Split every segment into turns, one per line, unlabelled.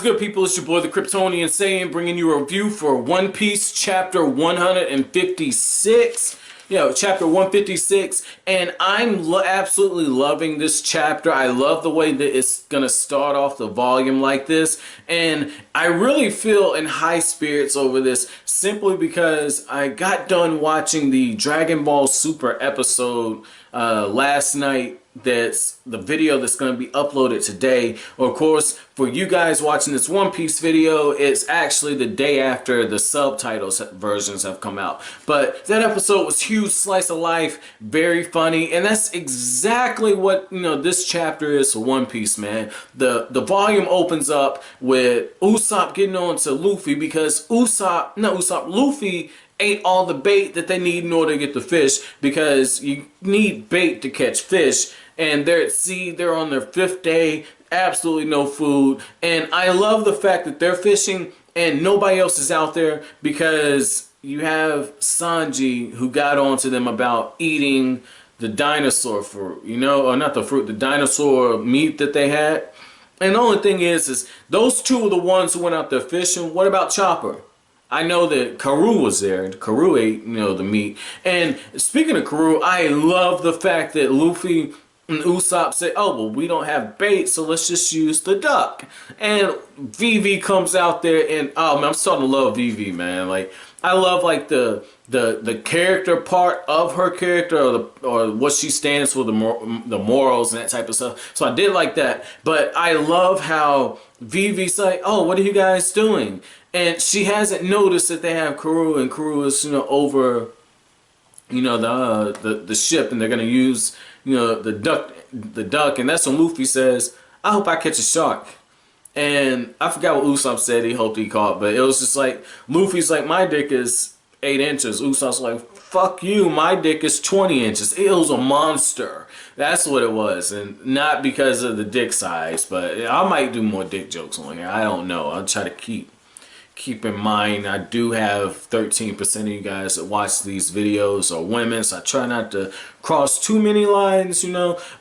What's good, people? It's your boy the Kryptonian Saiyan, bringing you a review for One Piece chapter 156. Chapter 156, and I'm absolutely loving this chapter. I love the way that it's gonna start off the volume like this, and I really feel in high spirits over this simply because I got done watching the Dragon Ball Super episode last night. That's the video that's going to be uploaded today. Of course, for you guys watching this One Piece video, it's actually the day after the subtitles versions have come out. But that episode was huge, slice of life, very funny, and that's exactly what this chapter is for One Piece, man. The volume opens up with Usopp getting on to Luffy because Luffy ate all the bait that they need in order to get the fish, because you need bait to catch fish, and they're at sea, they're on their 5th day, absolutely no food. And I love the fact that they're fishing and nobody else is out there, because you have Sanji who got on to them about eating the dinosaur fruit, or not the fruit, the dinosaur meat that they had. And the only thing is those two are the ones who went out there fishing. What about Chopper? I know that Karoo was there. Karoo ate, the meat. And speaking of Karoo, I love the fact that Luffy and Usopp say, oh, well, we don't have bait, so let's just use the duck. And Vivi comes out there, and oh man, I'm starting to love Vivi, man. Like, I love like the character part of her character, or what she stands for, the morals and that type of stuff. So I did like that. But I love how Vivi's like, oh, what are you guys doing? And she hasn't noticed that they have Karoo, and Karoo is, over, the ship, and they're gonna use, the duck, and that's when Luffy says, I hope I catch a shark. And I forgot what Usopp said he hoped he caught, but it was just like, Luffy's like, my dick is 8 inches. Usopp's like, fuck you, my dick is 20 inches. It was a monster. That's what it was, and not because of the dick size, but I might do more dick jokes on here. I don't know. I'll try to keep in mind, I do have 13% of you guys that watch these videos are women, so I try not to cross too many lines,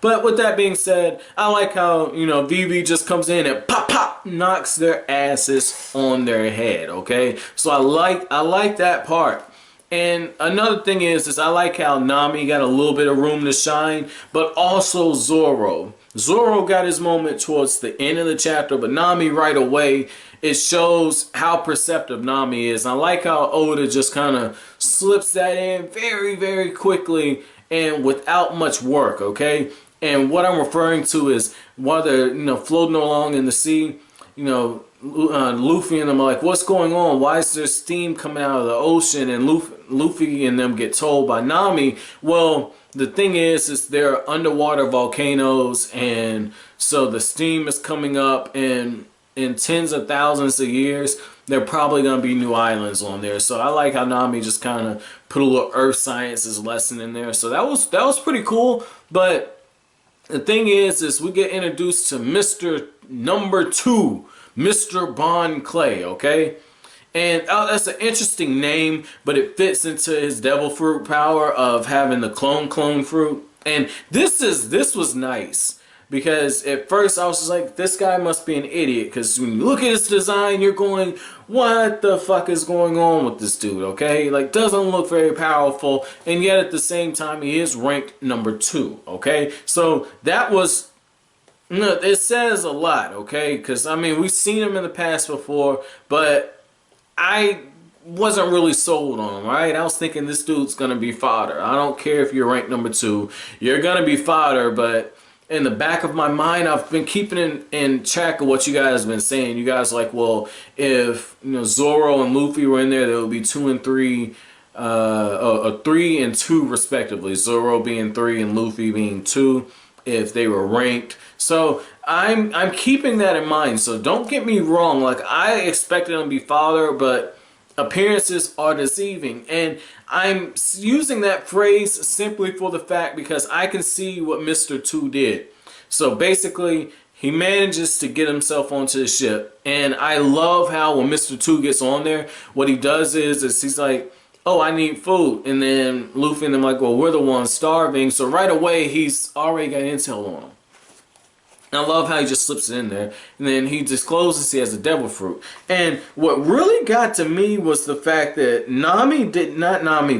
But with that being said, I like how, Vivi just comes in and pop, knocks their asses on their head, okay? So I like that part. And another thing is I like how Nami got a little bit of room to shine, but also Zoro. Zoro got his moment towards the end of the chapter, but Nami right away, it shows how perceptive Nami is. I like how Oda just kind of slips that in very, very quickly and without much work, okay? And what I'm referring to is while they're, floating along in the sea, Luffy and them are like, what's going on? Why is there steam coming out of the ocean? And Luffy and them get told by Nami, well, the thing is there are underwater volcanoes, and so the steam is coming up, and in tens of thousands of years, there are probably going to be new islands on there. So I like how Nami just kind of put a little earth sciences lesson in there. So that was pretty cool. But the thing is we get introduced to Mr. Number 2, Mr. Bon Kurei, okay? And that's an interesting name, but it fits into his devil fruit power of having the clone fruit. And this was nice, because at first I was just like, this guy must be an idiot, because when you look at his design, you're going, what the fuck is going on with this dude, okay? Like, doesn't look very powerful, and yet at the same time, he is ranked number 2, okay? So that was, it says a lot, okay? Because, I mean, we've seen him in the past before, but I wasn't really sold on him, right? I was thinking this dude's gonna be fodder. I don't care if you're ranked number 2, you're gonna be fodder. But in the back of my mind, I've been keeping in track of what you guys have been saying. You guys are like, well, if Zoro and Luffy were in there, there would be 2 and 3, 3 and 2 respectively. Zoro being 3 and Luffy being 2 if they were ranked. So I'm keeping that in mind. So don't get me wrong. Like, I expected him to be fodder, but appearances are deceiving. And I'm using that phrase simply for the fact because I can see what Mr. 2 did. So basically, he manages to get himself onto the ship. And I love how when Mr. 2 gets on there, what he does is he's like, oh, I need food. And then Luffy and them like, well, we're the ones starving. So right away, he's already got intel on him. I love how he just slips it in there. And then he discloses he has a devil fruit. And what really got to me was the fact that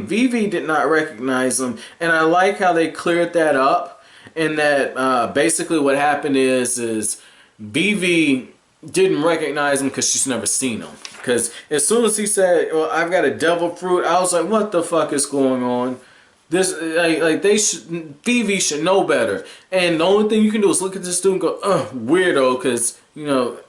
Vivi did not recognize him. And I like how they cleared that up. And that basically what happened is Vivi didn't recognize him because she's never seen him. Because as soon as he said, well, I've got a devil fruit, I was like, what the fuck is going on? This Vivi should know better, and the only thing you can do is look at this dude and go, weirdo, because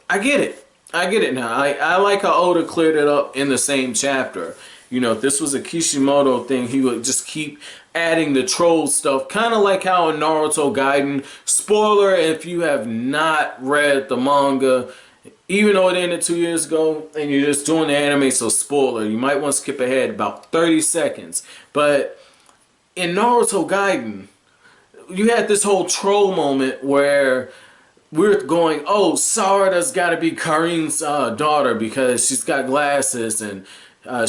I get it now. I like how Oda cleared it up in the same chapter. If this was a Kishimoto thing, he would just keep adding the troll stuff, kind of like how in Naruto Gaiden. Spoiler if you have not read the manga, even though it ended 2 years ago, and you're just doing the anime, so spoiler, you might want to skip ahead about 30 seconds, but in Naruto Gaiden, you had this whole troll moment where we're going, oh, Sarada's got to be Karin's daughter because she's got glasses and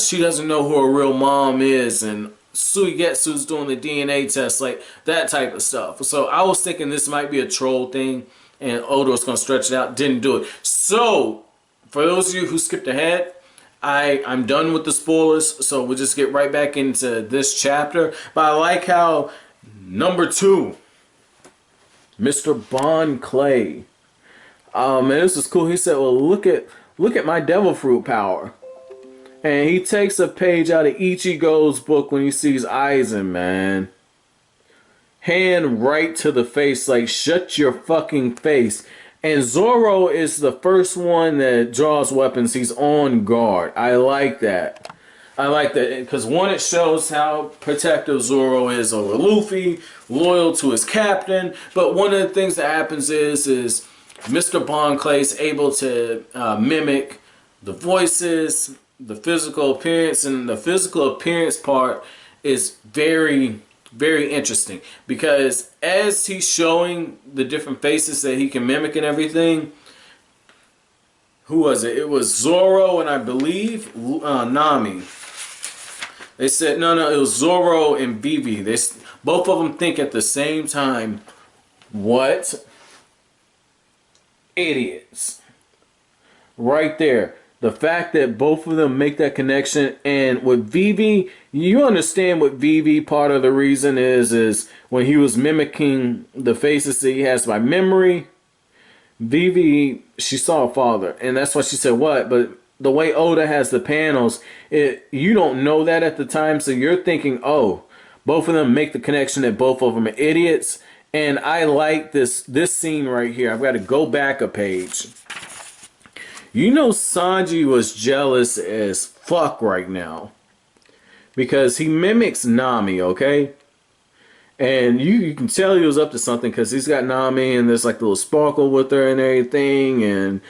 she doesn't know who her real mom is, and Suigetsu's doing the DNA test, like that type of stuff. So I was thinking this might be a troll thing and Oda was going to stretch it out, didn't do it. So, for those of you who skipped ahead, I'm done with the spoilers, so we'll just get right back into this chapter. But I like how number 2, Mr. Bon Kurei. Man, this is cool. He said, well, look at my devil fruit power. And he takes a page out of Ichigo's book when he sees Aizen, man. Hand right to the face, like, shut your fucking face. And Zoro is the first one that draws weapons. He's on guard. I like that. I like that because one, it shows how protective Zoro is over Luffy, loyal to his captain. But one of the things that happens is Mr. Bon Kurei is able to mimic the voices, the physical appearance, and the physical appearance part is very, very interesting because as he's showing the different faces that he can mimic and everything, who was it? It was Zoro and I believe Nami. They said no, it was Zoro and Vivi. Both of them think at the same time. What? Idiots. Right there. The fact that both of them make that connection, and with Vivi, you understand what Vivi, part of the reason is when he was mimicking the faces that he has by memory, Vivi, she saw her father, and that's why she said what, but the way Oda has the panels, you don't know that at the time, so you're thinking, oh, both of them make the connection that both of them are idiots, and I like this scene right here. I've got to go back a page. Sanji was jealous as fuck right now because he mimics Nami, okay? And you can tell he was up to something because he's got Nami and there's like a little sparkle with her and everything, and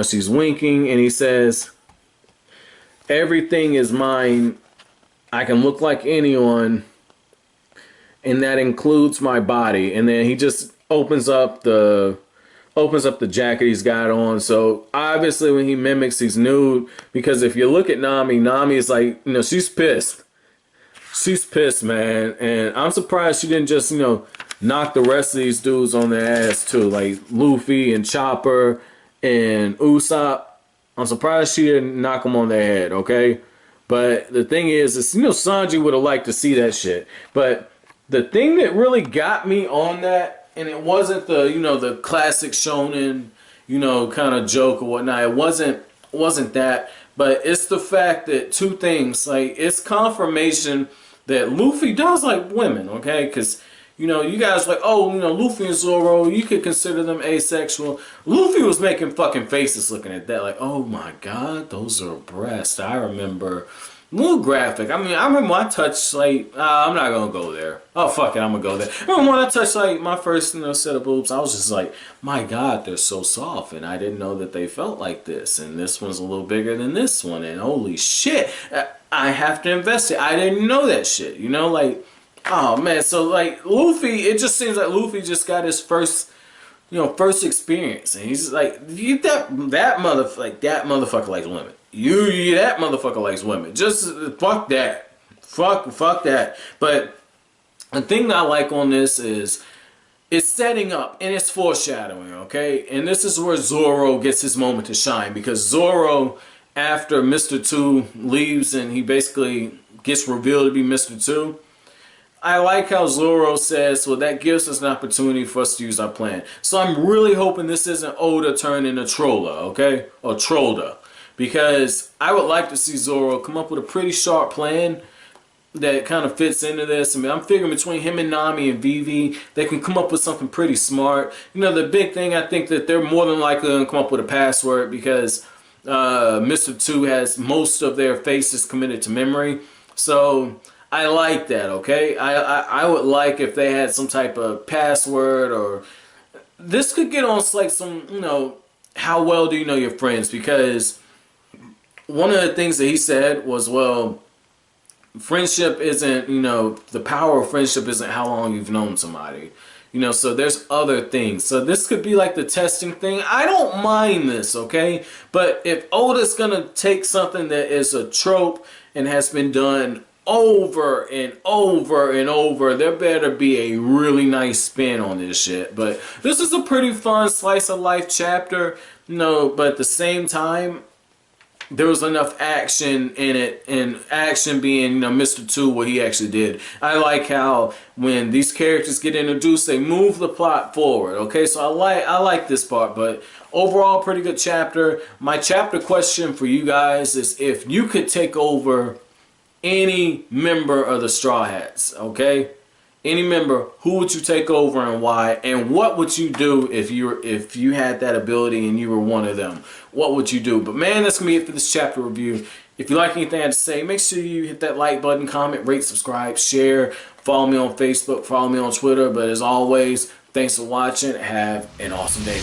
she's winking, and he says, everything is mine. I can look like anyone, and that includes my body. And then he just opens up the jacket he's got on. So obviously when he mimics, he's nude, because if you look at Nami is like, she's pissed. She's pissed, man. And I'm surprised she didn't just, knock the rest of these dudes on their ass too, like Luffy and Chopper and Usopp. I'm surprised she didn't knock them on their head, okay? But the thing is Sanji would have liked to see that shit. But the thing that really got me on that, and it wasn't the classic shonen, kind of joke or whatnot. It wasn't that, but it's the fact that two things, like, it's confirmation that Luffy does like women, okay? Because you guys like, oh, Luffy and Zoro, you could consider them asexual. Luffy was making fucking faces looking at that, like, oh my god, those are breasts. I remember. A little graphic. I remember when I touched, like, I'm not gonna go there. Oh, fuck it, I'm gonna go there. I remember when I touched, like, my first, set of boobs, I was just like, my god, they're so soft, and I didn't know that they felt like this, and this one's a little bigger than this one, and holy shit, I have to investigate. I didn't know that shit, like, oh, man, so, like, Luffy, it just seems like Luffy just got his first experience, and he's just like, that motherfucker likes women. That motherfucker likes women. Just fuck that. Fuck that. But the thing that I like on this is it's setting up and it's foreshadowing, okay? And this is where Zoro gets his moment to shine, because Zoro, after Mr. 2 leaves and he basically gets revealed to be Mr. 2, I like how Zoro says, well, that gives us an opportunity for us to use our plan. So I'm really hoping this isn't Oda turning into Troller, okay? Or Trolda. Because I would like to see Zoro come up with a pretty sharp plan that kind of fits into this. I mean, I'm figuring between him and Nami and Vivi, they can come up with something pretty smart. You know, the big thing, I think that they're more than likely going to come up with a password, because Mr. 2 has most of their faces committed to memory. So I like that, okay? I would like if they had some type of password, or this could get on like some, you know, how well do you know your friends? Because one of the things that he said was, well, friendship isn't, you know, the power of friendship isn't how long you've known somebody. You know, so there's other things. So this could be like the testing thing. I don't mind this, okay? But if Oda's gonna take something that is a trope and has been done over and over and over, there better be a really nice spin on this shit. But this is a pretty fun slice of life chapter, you know, but at the same time, there was enough action in it, and action being, you know, Mr. 2, what he actually did. I like how when these characters get introduced, they move the plot forward, okay? So I like this part, but overall, pretty good chapter. My chapter question for you guys is, if you could take over any member of the Straw Hats, okay? Any member, who would you take over and why? And what would you do if you had that ability and you were one of them? What would you do? But man, that's gonna be it for this chapter review. If you like anything I had to say, make sure you hit that like button, comment, rate, subscribe, share. Follow me on Facebook, follow me on Twitter. But as always, thanks for watching. Have an awesome day.